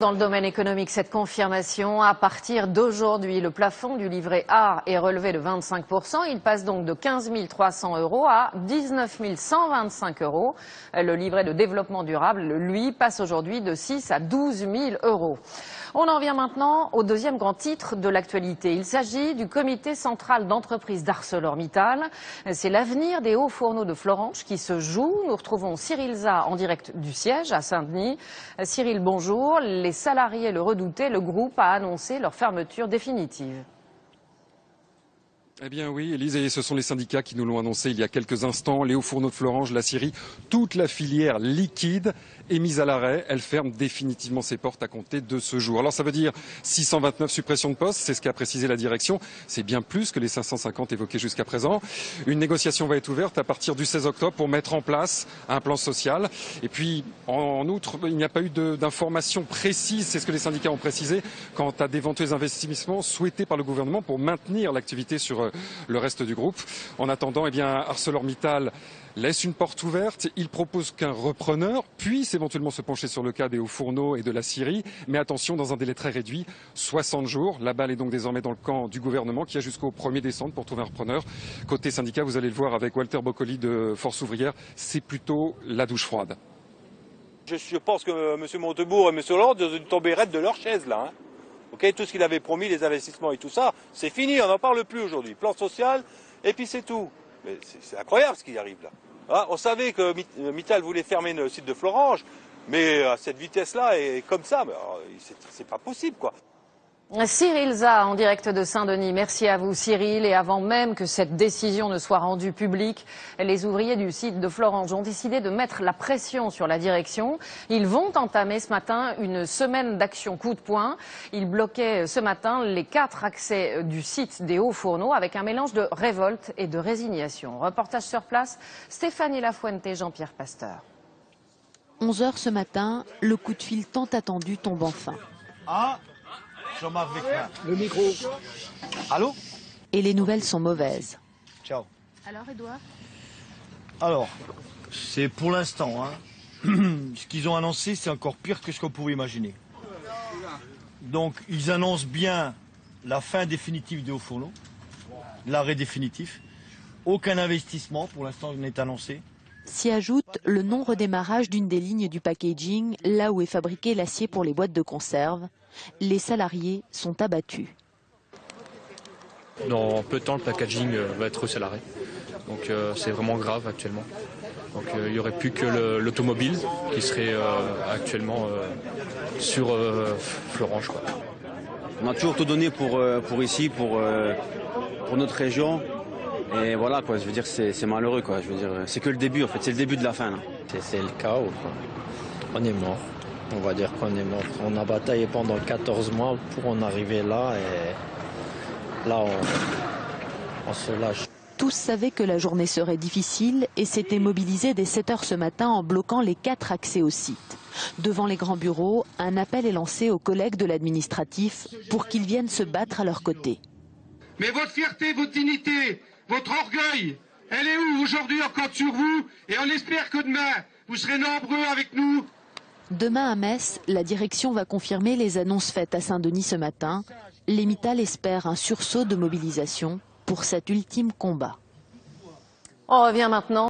Dans le domaine économique, cette confirmation, à partir d'aujourd'hui, le plafond du livret A est relevé de 25%. Il passe donc de 15 300 € à 19 125 €. Le livret de développement durable, lui, passe aujourd'hui de 6 à 12 000 €. On en vient maintenant au deuxième grand titre de l'actualité. Il s'agit du comité central d'entreprise d'ArcelorMittal. C'est l'avenir des hauts fourneaux de Florange qui se joue. Nous retrouvons Cyril Zah en direct du siège à Saint-Denis. Cyril, bonjour. Les salariés le redoutaient, le groupe a annoncé leur fermeture définitive. Eh bien oui, Élise, et ce sont les syndicats qui nous l'ont annoncé il y a quelques instants. Les hauts fourneaux de Florange, la scierie, toute la filière liquide est mise à l'arrêt. Elle ferme définitivement ses portes à compter de ce jour. Alors ça veut dire 629 suppressions de postes, c'est ce qu'a précisé la direction. C'est bien plus que les 550 évoqués jusqu'à présent. Une négociation va être ouverte à partir du 16 octobre pour mettre en place un plan social. Et puis, en outre, il n'y a pas eu d'informations précises, c'est ce que les syndicats ont précisé, quant à d'éventuels investissements souhaités par le gouvernement pour maintenir l'activité sur le reste du groupe. En attendant, eh bien, ArcelorMittal laisse une porte ouverte. Il propose qu'un repreneur puisse éventuellement se pencher sur le cas des hauts fourneaux et de la scierie. Mais attention, dans un délai très réduit, 60 jours. La balle est donc désormais dans le camp du gouvernement qui a jusqu'au 1er décembre pour trouver un repreneur. Côté syndicat, vous allez le voir avec Walter Boccoli de Force ouvrière, c'est plutôt la douche froide. Je pense que M. Montebourg et M. Hollande ont tombé raide de leur chaise là. Hein. Okay, tout ce qu'il avait promis, les investissements et tout ça, c'est fini, on n'en parle plus aujourd'hui. Plan social, et puis c'est tout. Mais c'est incroyable ce qui arrive là. Ah, on savait que Mittal voulait fermer le site de Florange, mais à cette vitesse-là et comme ça, c'est pas possible quoi. Cyril Zah en direct de Saint-Denis. Merci à vous Cyril. Et avant même que cette décision ne soit rendue publique, les ouvriers du site de Florange ont décidé de mettre la pression sur la direction. Ils vont entamer ce matin une semaine d'action coup de poing. Ils bloquaient ce matin les 4 accès du site des hauts fourneaux avec un mélange de révolte et de résignation. Reportage sur place, Stéphanie Lafuente et Jean-Pierre Pasteur. 11 h ce matin, le coup de fil tant attendu tombe enfin. Jean-Marc Véclin. Le micro. Allô? Et les nouvelles sont mauvaises. Ciao. Alors, Edouard? Alors, c'est pour l'instant. Hein. Ce qu'ils ont annoncé, c'est encore pire que ce qu'on pouvait imaginer. Donc, ils annoncent bien la fin définitive des hauts fourneaux, l'arrêt définitif. Aucun investissement, pour l'instant, n'est annoncé. S'y ajoute le non-redémarrage d'une des lignes du packaging, là où est fabriqué l'acier pour les boîtes de conserve. Les salariés sont abattus. Dans peu de temps, le packaging va être reçu à l'arrêt. Donc c'est vraiment grave actuellement. Donc il n'y aurait plus que l'automobile qui serait actuellement sur Florange, quoi. On a toujours tout donné pour ici, pour notre région. Et voilà, quoi, je veux dire, c'est malheureux, quoi. Je veux dire, c'est que le début, en fait, c'est le début de la fin, là. C'est le chaos, quoi. On est mort. On va dire qu'on est mort. On a bataillé pendant 14 mois pour en arriver là et là, on se lâche. Tous savaient que la journée serait difficile et s'étaient mobilisés dès 7 h ce matin en bloquant les 4 accès au site. Devant les grands bureaux, un appel est lancé aux collègues de l'administratif pour qu'ils viennent se battre à leur côté. Mais votre fierté, votre dignité, votre orgueil, elle est où aujourd'hui? On compte sur vous et on espère que demain, vous serez nombreux avec nous. Demain à Metz, la direction va confirmer les annonces faites à Saint-Denis ce matin. Les Mittal espèrent un sursaut de mobilisation pour cet ultime combat. On revient maintenant